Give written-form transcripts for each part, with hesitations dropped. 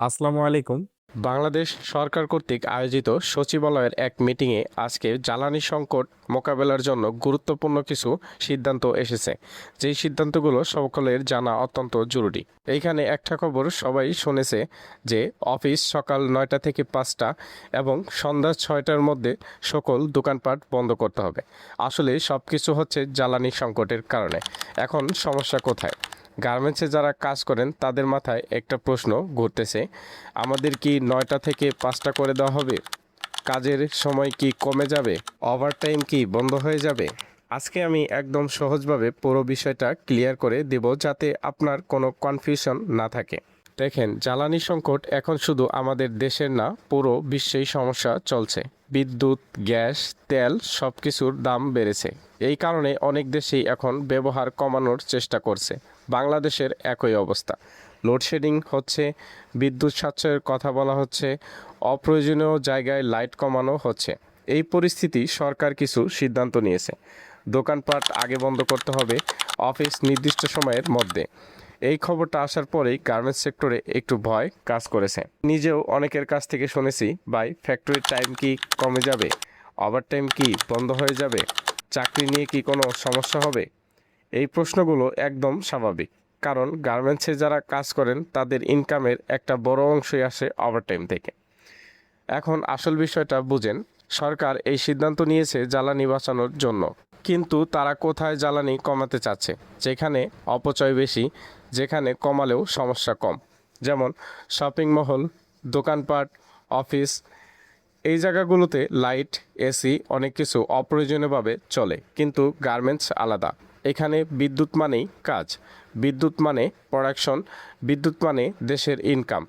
আসসালামু আলাইকুম। বাংলাদেশ সরকার কর্তৃক আয়োজিত সচিবালয়ের এক মিটিংয়ে আজকে জ্বালানি সংকট মোকাবেলার জন্য গুরুত্বপূর্ণ কিছু সিদ্ধান্ত এসেছে, যেই সিদ্ধান্তগুলো সকলের জানা অত্যন্ত জরুরি। এইখানে একটা খবর সবাই শুনেছে যে অফিস সকাল 9টা থেকে 5টা এবং সন্ধ্যা 6টার মধ্যে সকল দোকানপাট বন্ধ করতে হবে। আসলে সব কিছু হচ্ছে জ্বালানি সংকটের কারণে। এখন সমস্যা কোথায়? গার্মেন্টসে যারা কাজ করেন তাদের মাথায় একটা প্রশ্ন ঘুরতেছে, আমাদের কি 9টা থেকে 5টা করে দেওয়া হবে? কাজের সময় কি কমে যাবে? ওভারটাইম কি বন্ধ হয়ে যাবে? আজকে আমি একদম সহজভাবে পুরো বিষয়টা ক্লিয়ার করে দেব, যাতে আপনার কোনো কনফিউশন না থাকে। দেখেন, জ্বালানি সংকট এখন শুধু আমাদের দেশের না, পুরো বিশ্বেই সমস্যা চলছে। বিদ্যুৎ, গ্যাস, তেল সব কিছুর দাম বেড়েছে। এই কারণে অনেক দেশেই এখন ব্যবহার কমানোর চেষ্টা করছে। বাংলাদেশের একই অবস্থা। লোডশেডিং হচ্ছে, বিদ্যুৎ সাশ্রয়ের কথা বলা হচ্ছে, অপ্রয়োজনীয় জায়গায় লাইট কমানো হচ্ছে। এই পরিস্থিতি সরকার কিছু সিদ্ধান্ত নিয়েছে। দোকানপাট আগে বন্ধ করতে হবে, অফিস নির্দিষ্ট সময়ের মধ্যে। এই খবরটা আসার পরেই গার্মেন্টস সেক্টরে একটু ভয় কাজ করেছে। নিজেও অনেকের কাছ থেকে শুনেছি, ভাই ফ্যাক্টরির টাইম কি কমে যাবে? ওভারটাইম কি বন্ধ হয়ে যাবে? চাকরি নিয়ে কি কোনো সমস্যা হবে? এই প্রশ্নগুলো একদম স্বাভাবিক, কারণ গার্মেন্টসে যারা কাজ করেন তাদের ইনকামের একটা বড় অংশই আসে ওভারটাইম থেকে। এখন আসল বিষয়টা বুঝেন, সরকার এই সিদ্ধান্ত নিয়েছে জ্বালানি বাঁচানোর জন্য, কিন্তু তারা কোথায় জ্বালানি কমাতে চাচ্ছে? যেখানে অপচয় বেশি, যেখানে কমালেও সমস্যা কম। যেমন শপিং মহল, দোকানপাট, অফিস, এই জায়গাগুলোতে লাইট, এসি অনেক কিছু অপ্রয়োজনীয়ভাবে চলে, কিন্তু গার্মেন্টস আলাদা। এখানে বিদ্যুৎ মানেই কাজ, বিদ্যুৎ মানে প্রোডাকশন, বিদ্যুৎ মানে দেশের ইনকাম।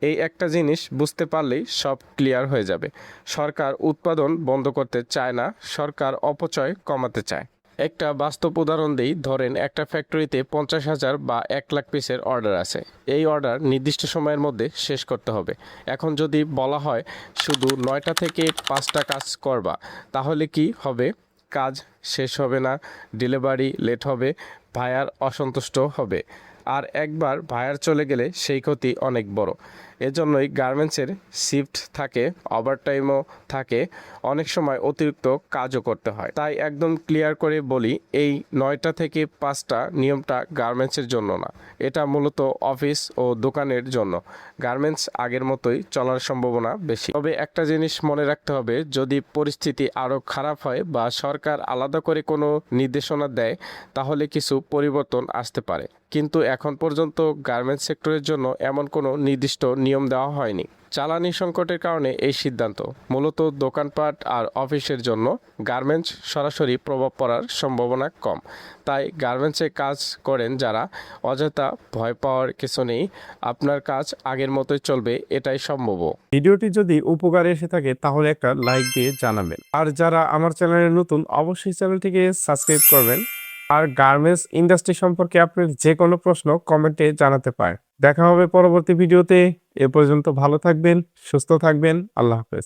এই একটা জিনিস বুঝতে পারলেই সব ক্লিয়ার হয়ে যাবে। সরকার উৎপাদন বন্ধ করতে চায় না, সরকার অপচয় কমাতে চায়। একটা বাস্তব উদাহরণ দিই, ধরেন একটা ফ্যাক্টরিতে 50,000 বা 1 লাখ পিসের অর্ডার আছে। এই অর্ডার নির্দিষ্ট সময়ের মধ্যে শেষ করতে হবে। এখন যদি বলা হয় শুধু 9টা থেকে 5টা কাজ করবা, তাহলে কি হবে? কাজ শেষ হবে না, ডেলিভারি লেট হবে, ভায়ার অসন্তুষ্ট হবে। আর একবার ভায়ার চলে গেলে সেই ক্ষতি অনেক বড়। এজন্যই গার্মেন্টসের শিফট থাকে, ওভারটাইমও থাকে, অনেক সময় অতিরিক্ত কাজও করতে হয়। তাই একদম ক্লিয়ার করে বলি, এই 9টা থেকে 5টা নিয়মটা গার্মেন্টসের জন্য না, এটা মূলত অফিস ও দোকানের জন্য। গার্মেন্টস আগের মতোই চলার সম্ভাবনা বেশি। তবে একটা জিনিস মনে রাখতে হবে, যদি পরিস্থিতি আরও খারাপ হয় বা সরকার আলাদা করে কোনো নির্দেশনা দেয়, তাহলে কিছু পরিবর্তন আসতে পারে। কিন্তু এখন পর্যন্ত গার্মেন্টস সেক্টরের জন্য এমন কোনো নির্দিষ্ট নিয়ম দেওয়া হয়নি। জ্বালানি সংকটের কারণে এই সিদ্ধান্ত মূলত দোকানপাট আর অফিসের জন্য। গার্মেন্টস সরাসরি প্রভাব পড়ার সম্ভাবনা কম। তাই গার্মেন্টসে কাজ করেন যারা, অযথা ভয় পাওয়ার কিছু নেই। আপনার কাজ আগের মতোই চলবে, এটাই সম্ভব। ভিডিওটি যদি উপকারে এসে থাকে তাহলে একটা লাইক দিয়ে জানাবেন। আর যারা আমার চ্যানেলে নতুন, অবশ্যই চ্যানেলটিকে সাবস্ক্রাইব করবেন। আর গার্মেন্টস ইন্ডাস্ট্রি সম্পর্কে আপনার যে কোনো প্রশ্ন কমেন্টে জানাতে পারেন। দেখা হবে পরবর্তী ভিডিওতে। এ পর্যন্ত ভালো থাকবেন, সুস্থ থাকবেন। আল্লাহ হাফেজ।